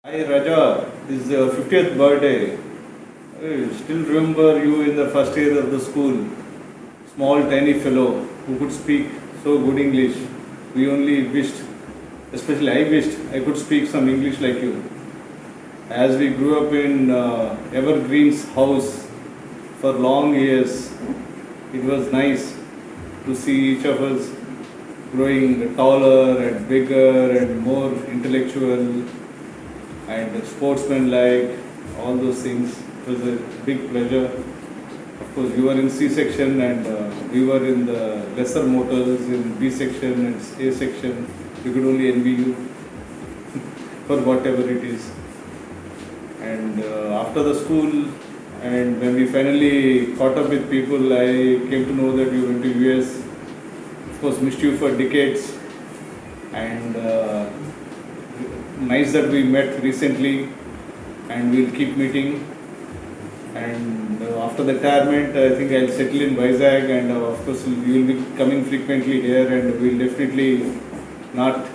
Hi Raja, this is your 50th birthday. I still remember you in the first year of the school. Small tiny fellow who could speak so good English. We only wished, especially I wished I could speak some English like you. As we grew up in Evergreen's house for long years, it was nice to see each of us growing taller and bigger and more intellectual and sportsmanlike, all those things. It was a big pleasure. Of course, you were in C section and we were in the lesser motors in B section and A section. We could only envy you for whatever it is. And after the school, and when we finally caught up with people, I came to know that you went to US. Of course, missed you for decades. And nice that we met recently, and we'll keep meeting. And after the retirement, I think I'll settle in Vizag, and of course, you will be coming frequently here, and we'll definitely not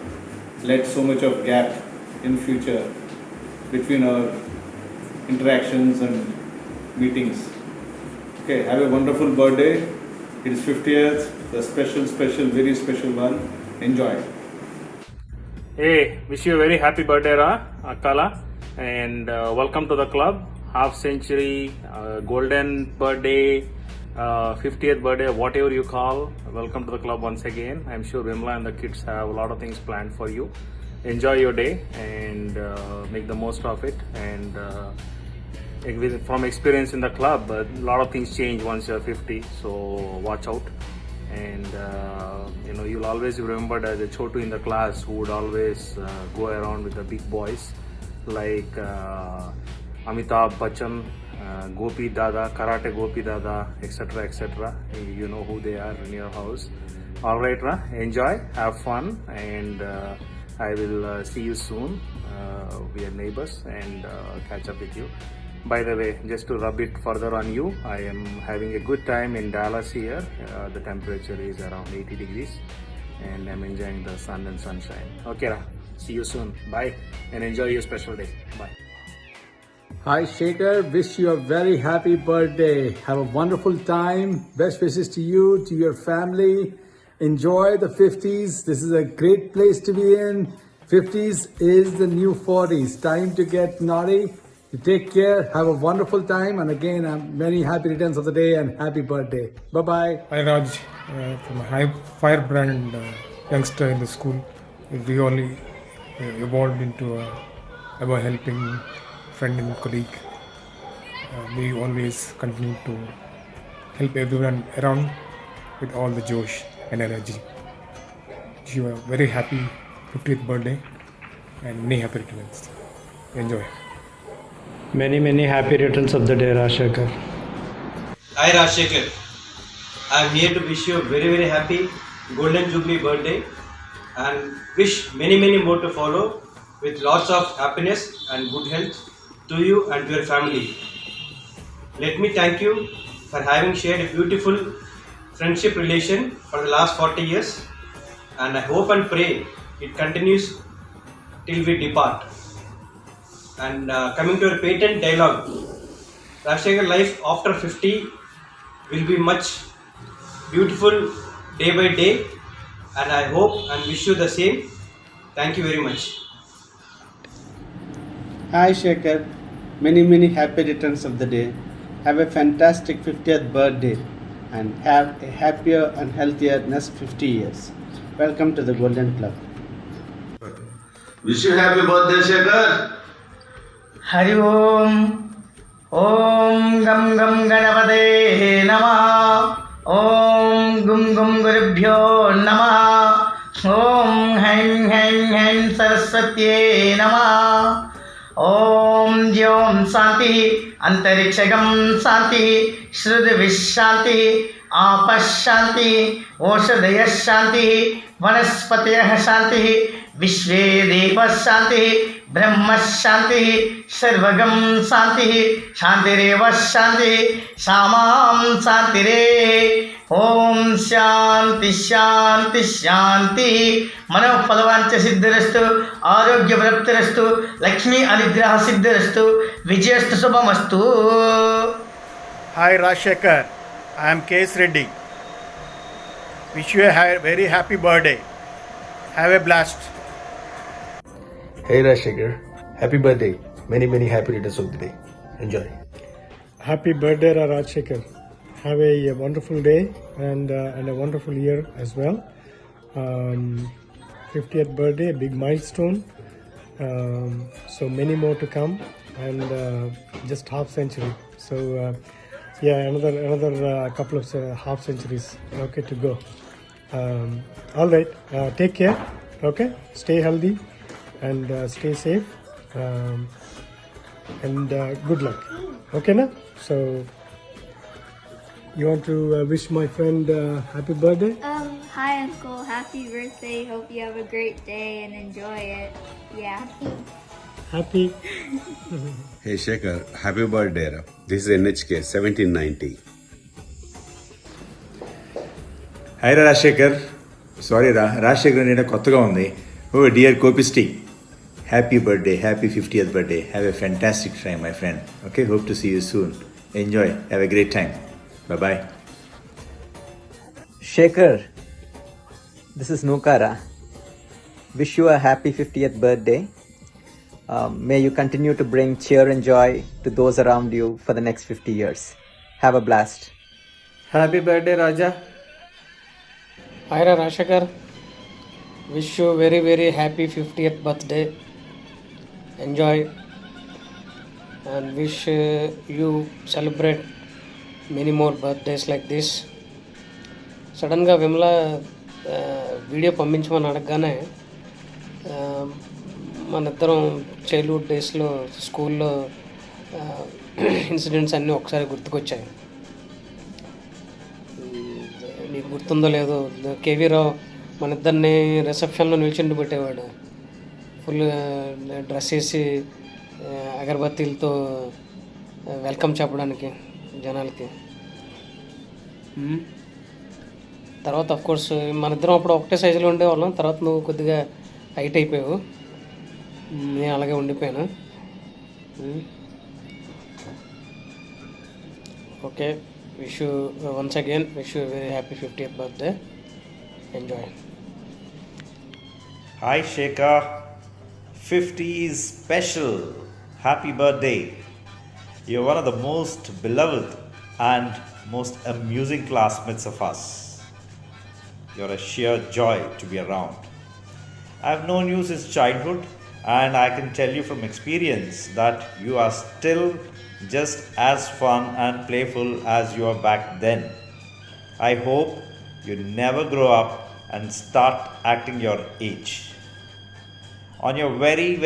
let so much of gap in future between our interactions and meetings. Okay, have a wonderful birthday. It is 50th, the special, very special one. Enjoy. Hey, wish you a very happy birthday, Akala, and welcome to the club. Half century, golden birthday, 50th birthday, whatever you call. Welcome to the club once again. I'm sure Vimla and the kids have a lot of things planned for you. Enjoy your day and make the most of it. And from experience in the club, a lot of things change once you're 50, so watch out. And you'll always be remembered as a chotu in the class who would always go around with the big boys like Amitabh Bachchan, Gopi Dada, Karate Gopi Dada, etc. etc. You know who they are in your house. All right, enjoy, have fun, and I will see you soon. We are neighbors, and catch up with you. By the way, just to rub it further on you, I am having a good time in Dallas here. The temperature is around 80 degrees and I'm enjoying the sun and sunshine. Okay, see you soon. Bye and enjoy your special day. Bye. Hi Shekhar, wish you a very happy birthday. Have a wonderful time. Best wishes to you, to your family. Enjoy the 50s. This is a great place to be in. 50s is the new 40s. Time to get naughty. You take care, have a wonderful time, and again, many happy returns of the day and happy birthday. Bye-bye. Hi Raj, from a high firebrand youngster in the school. We only evolved into a ever helping friend and colleague. We always continue to help everyone around with all the josh and energy. Wish you a very happy 50th birthday and many happy returns. Enjoy. Many happy returns of the day, Rajshekhar. Hi Rajshekhar, I am here to wish you a very happy Golden Jubilee birthday and wish many more to follow with lots of happiness and good health to you and to your family. Let me thank you for having shared a beautiful friendship relation for the last 40 years, and I hope and pray it continues till we depart. And coming to our patent dialogue, Rajshekhar, life after 50 will be much beautiful day by day, and I hope and wish you the same. Thank you very much. Hi Shekhar, many happy returns of the day. Have a fantastic 50th birthday and have a happier and healthier next 50 years. Welcome to the Golden Club. Wish you happy birthday, Shekhar. Hari ओम गम गणपते नमः। ओम गुम गुरुभ्यो नमः। ओम हैं सरस्वत्यै नमः। ओम ज्यों शांति अंतरिक्षगम शांति श्रुतिभिः शांति आपः शांति औषधयः शांति वनस्पतयः शांति विश्वे देवः शांति ब्रह्म शांति सर्वगम शांति शांतिरेव शांति सामां शांतिरे ఓం శాంతి శాంతి శాంతి మనోఫలవాంఛ సిద్ధిరస్తు ఆరోగ్య ప్రాప్తిరస్తు లక్ష్మీ అనుగ్రహ సిద్ధిరస్తు విజయస్తు శుభమస్తు. Hi Rajshekhar, I am K.S. Reddy. Wish you a very happy birthday. Have a blast. Hey Rajshekhar, happy birthday. Many happy returns of the day. Enjoy. Happy birthday, Rajshekhar. Have a wonderful day and a wonderful year as well. 50th birthday, a big milestone. So many more to come, and just half century. So yeah, another couple of half centuries. Okay, to go. All right. Take care. Okay. Stay healthy and stay safe. And good luck. Okay, na? So you want to wish my friend happy birthday? Hi Uncle, happy birthday. Hope you have a great day and enjoy it. Yeah. Happy. Hey Shekhar, happy birthday. This is NHK 1790. Hi Rajshekhar. Sorry Rajshekhar నేను కొత్తగా ఉంది. Oh dear Kopisti. Happy birthday, happy 50th birthday. Have a fantastic time, my friend. Okay, hope to see you soon. Enjoy, have a great time. Bye-bye. Shekhar, this is Nukara. Wish you a happy 50th birthday. May you continue to bring cheer and joy to those around you for the next 50 years. Have a blast. Happy birthday, Raja. Hi Rajshekhar. Wish you very happy 50th birthday. Enjoy and wish you celebrate many more birthdays like this. సడన్గా Vimala video పంపించమని అడగగానే మన ఇద్దరం childhood డేస్లో స్కూల్లో incidents అన్నీ ఒకసారి గుర్తుకొచ్చాయి. నీకు గుర్తుందో లేదో, కేవీ రావు మన ఇద్దరిని రిసెప్షన్లో నిల్చుండి పెట్టేవాడు. ఫుల్ డ్రెస్ వేసి అగరబత్తీలతో వెల్కమ్ చెప్పడానికి జనాలకి. తర్వాత అఫ్కోర్స్ మన ఇద్దరం అప్పుడు ఒకటే సైజులో ఉండేవాళ్ళం. తర్వాత నువ్వు కొద్దిగా హైట్ అయిపోయావు, నేను అలాగే ఉండిపోయాను. Okay, wish you once again wish you very happy 50th birthday. Enjoy. Hi Shekhar, 50 is special. Happy birthday. You're one of the most beloved and most amusing classmates of us. You're a sheer joy to be around. I've known you since childhood, and I can tell you from experience that you are still just as fun and playful as you were back then. I hope you never grow up and start acting your age. On your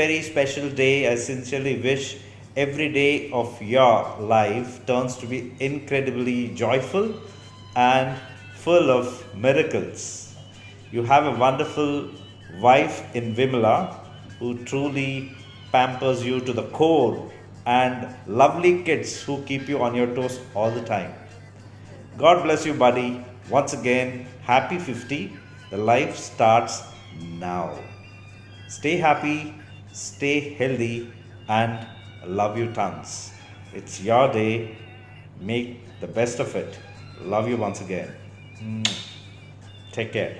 very special day, I sincerely wish every day of your life turns to be incredibly joyful and full of miracles. You have a wonderful wife in Vimala who truly pampers you to the core, and lovely kids who keep you on your toes all the time. God bless you, buddy. Once again, happy 50. The life starts now. Stay happy, stay healthy, and love you tons. It's your day. Make the best of it. Love you once again. Take care.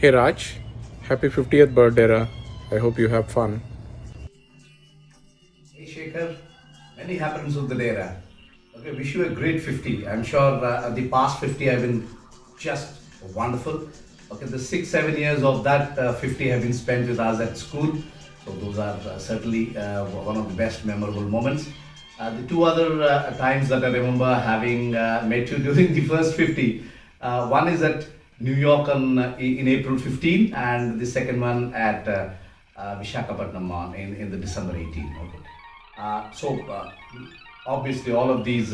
Hey Raj, happy 50th birthday. I hope you have fun. Hey Shekhar, many happiness of the day. Okay, wish you a great 50. I'm sure the past 50 have been just wonderful. Okay, the 6-7 years of that 50 have been spent with us at school. So those are certainly one of the best memorable moments. The two other times that I remember having met you during the first 50, one is at New York in April 15, and the second one at Visakhapatnam in the December 18. Okay. So obviously all of these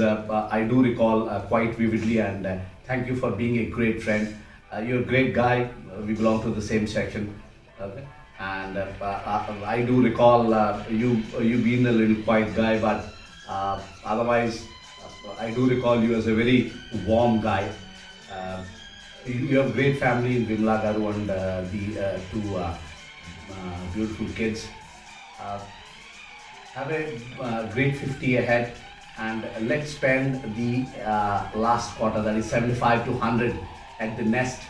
I do recall quite vividly, and thank you for being a great friend. You're a great guy. We belong to the same section. Okay. And I do recall you being a little quiet guy, but otherwise I do recall you as a very warm guy. You have a great family in Vimla Garu and the two beautiful kids. Have a great 50 ahead, and let's spend the last quarter, that is 75 to 100, at the Nest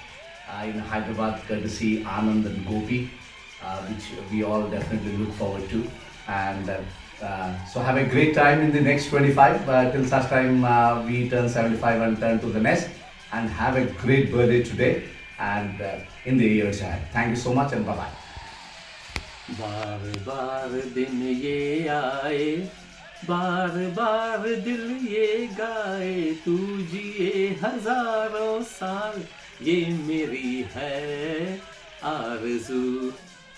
in Hyderabad, courtesy Anand and Gopi, which we all definitely look forward to. And so have a great time in the next 25 till such time we turn 75 and turn to the Nest, and have a great birthday today and in the years ahead. Thank you so much, and bye-bye. बार बार दिन ये आए, बार बार दिल ये गाए, तू जिए हजारों साल, ये मेरी है आरज़ू.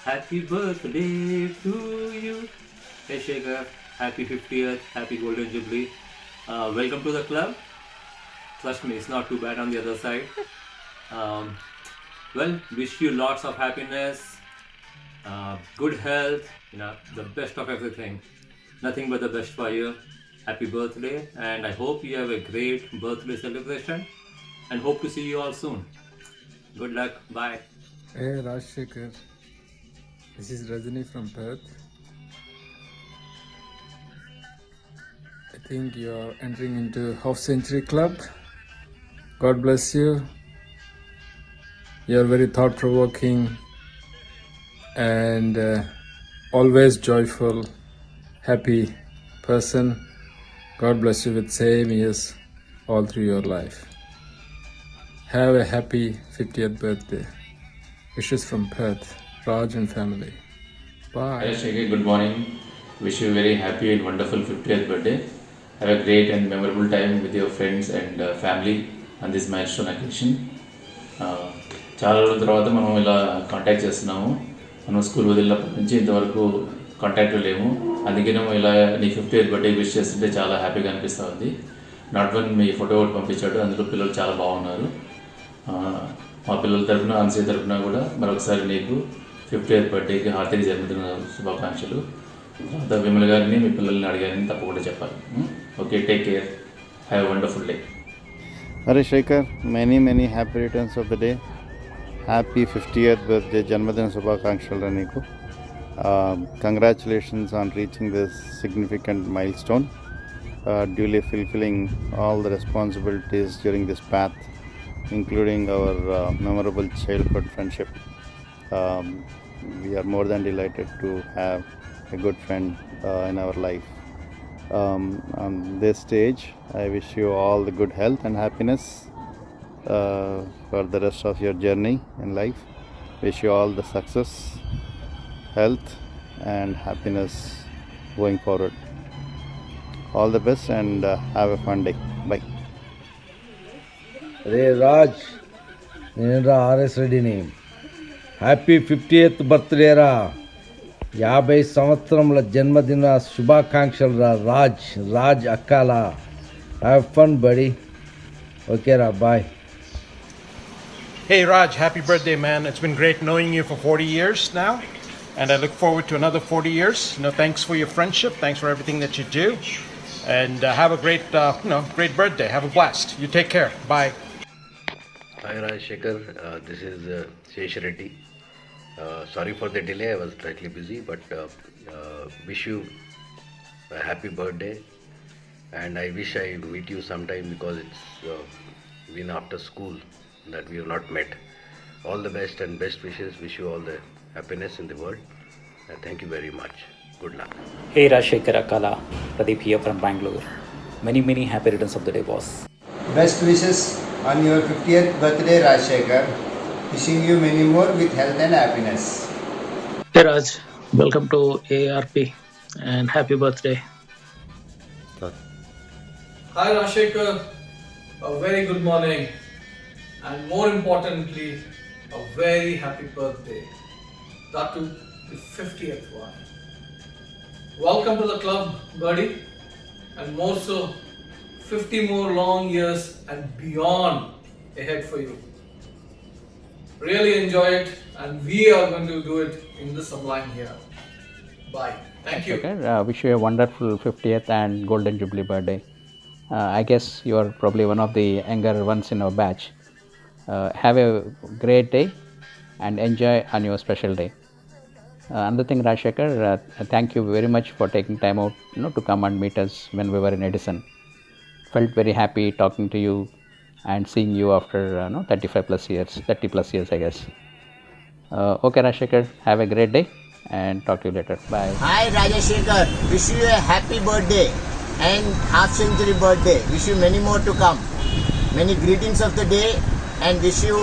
Happy birthday to you. Hey Shekhar, happy 50th, happy Golden Jubilee. Welcome to the club. Trust me, it's not too bad on the other side. Well, wish you lots of happiness, good health, the best of everything. Nothing but the best for you. Happy birthday, and I hope you have a great birthday celebration, and hope to see you all soon. Good luck. Bye. Hey Rajshekhar, this is Rajani from Perth. I think you are entering into half century club. God bless you. You are very thought-provoking and always joyful, happy person. God bless you with same years all through your life. Have a happy 50th birthday. Wishes from Perth, Raj and family. Bye. Hi Shekhar, good morning. Wish you a very happy and wonderful 50th birthday. Have a great and memorable time with your friends and family on this milestone occasion. చాలా రోజుల తర్వాత మనం ఇలా contact చేస్తున్నాము. మనం school వదిలినప్పటి నుంచి ఇంతవరకు కాంటాక్ట్లో లేము. అందుకనే ఇలా నీ 50th బర్త్డే విష్ చేస్తుంటే చాలా హ్యాపీగా అనిపిస్తూ ఉంది. నాట్ వన్ మీ ఫోటో ఒకటి పంపించాడు, అందులో పిల్లలు చాలా బాగున్నారు. మా పిల్లల తరఫున అన్సీ తరఫున కూడా మరొకసారి నీకు 50th బర్త్డేకి హార్దిక జన్మదిన శుభాకాంక్షలు. తర్వాత విమల గారిని మీ పిల్లల్ని అడిగారని తప్పకుండా చెప్పాలి. Okay, take care, have a wonderful day. Hare Shekhar, many happy returns of the day. Happy 50th birthday, Janmadina Shubhakankshal Raniku. Congratulations on reaching this significant milestone, duly fulfilling all the responsibilities during this path, including our memorable childhood friendship. We are more than delighted to have a good friend in our life. On this stage, I wish you all the good health and happiness for the rest of your journey in life. Wish you all the success, health and happiness going forward. All the best and have a fun day. Bye. రే రాజ్, నేను RS రెడ్డిని. Happy 50th birthday రా. 50 సంవత్సరముల జన్మదిన శుభాకాంక్షలు రా రాజ్ అక్కాల. Have fun buddy. Okay రా, bye. Hey Raj, happy birthday, man. It's been great knowing you for 40 years now, and I look forward to another 40 years. Thanks for your friendship. Thanks for everything that you do, and have a great, great birthday. Have a blast. You take care. Bye. Hi Raj Shekhar, this is Shesh Reddy. Sorry for the delay, I was slightly busy, but wish you a happy birthday, and I wish I meet you sometime because it's been after school that we have not met. All the best and best wishes. Wish you all the happiness in the world. Thank you very much. Good luck. Hey Rajshekhar Akala, Pradeep here from Bangalore. Many happy returns of the day, boss. Best wishes on your 50th birthday, Rajshekhar. Wishing you many more with health and happiness. Hey Raj, welcome to AARP and happy birthday. Hi Rajshekhar, a very good morning, and more importantly, a very happy birthday. That too, the 50th one. Welcome to the club, buddy, and more so, 50 more long years and beyond ahead for you. Really enjoy it, and we are going to do it in the Sublime here. Bye. Thank you. Wish you a wonderful 50th and Golden Jubilee birthday. I guess you are probably one of the younger ones in our batch. Have a great day and enjoy on your special day. Another thing, Rajshekhar, thank you very much for taking time out, to come and meet us when we were in Edison. Felt very happy talking to you and seeing you after 35 plus years, 30 plus years, I guess. Okay, Rajshekhar, have a great day and talk to you later. Bye. Hi Rajashekhar, wish you a happy birthday and half century birthday. Wish you many more to come. Many greetings of the day and wish you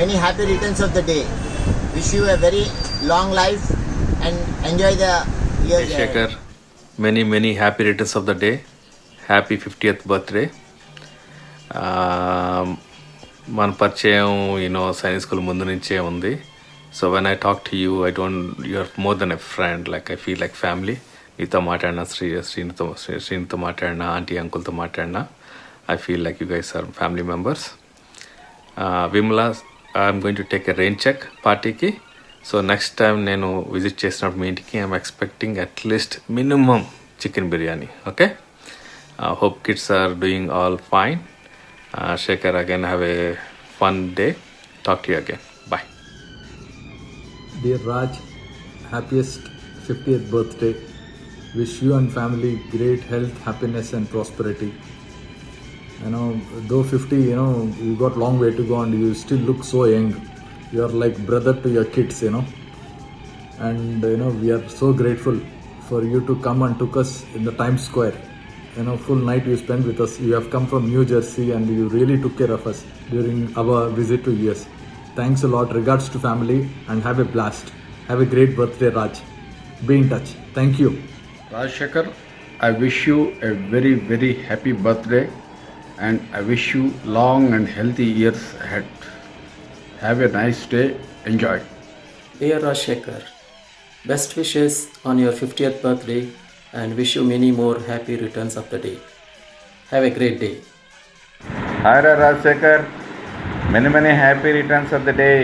many happy returns of the day. Wish you a very long life and enjoy the years. Hey Shekhar, many happy returns of the day. Happy 50th birthday. మన పరిచయం science school ముందు నుంచే ఉంది. So when I talk to you you are more than a friend. Like I feel like family. నీతో మాట్లాడినా శ్రీనితో మాట్లాడినా aunty అంకుల్తో మాట్లాడినా I feel like you guys are family members. Vimala, I'm going to take a rain check పార్టీకి. So next time నేను visit చేసినప్పుడు మీ ఇంటికి I'm expecting at least minimum chicken biryani. Okay, hope kids are doing all fine. Shekhar, again have a fun day. Talk to you again. Bye. Dear Raj, happiest 50th birthday. Wish you and family great health, happiness and prosperity. Though 50, you got long way to go and you still look so young. You are like brother to your kids, And, we are so grateful for you to come and took us in the Times Square. Full night you spent with us. You have come from New Jersey and you really took care of us during our visit to US. Thanks a lot. Regards to family and have a blast. Have a great birthday, Raj. Be in touch. Thank you. Rajshekhar, I wish you a very happy birthday and I wish you long and healthy years ahead. Have a nice day. Enjoy. Dear Rajshekhar, best wishes on your 50th birthday and wish you many more happy returns of the day. Have a great day. Hi Rajshekhar, many happy returns of the day.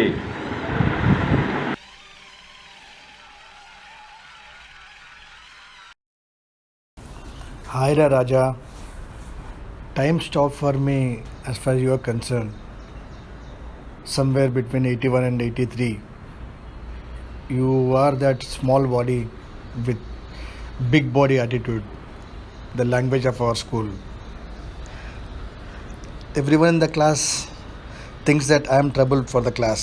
Hi Raja, time stopped for me as far as you are concerned. Somewhere between 81 and 83. You are that small body with big body attitude, the language of our school. Everyone in the class thinks that I am trouble for the class,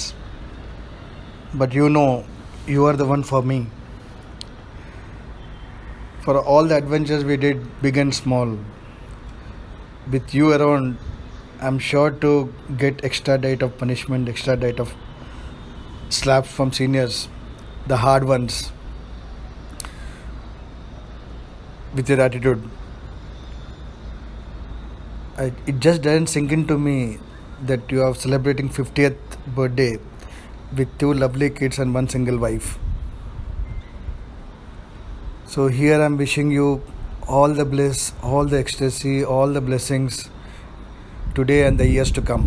but you are the one for me. For all the adventures we did, big and small, with you around, I'm sure to get extra diet of punishment, extra diet of slaps from seniors, the hard ones. With your attitude, it just doesn't sink into me that you are celebrating 50th birthday with 2 lovely kids and 1 single wife. So here I'm wishing you all the bliss, all the ecstasy, all the blessings today and the years to come.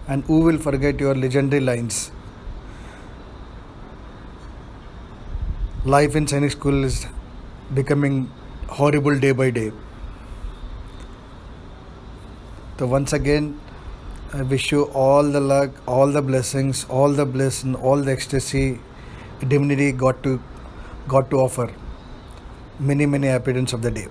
And who will forget your legendary lines? Life in Sainik School is becoming horrible day by day. So once again, I wish you all the luck, all the blessings, all the bliss and all the ecstasy divinity got to offer. Many happy returns of the day.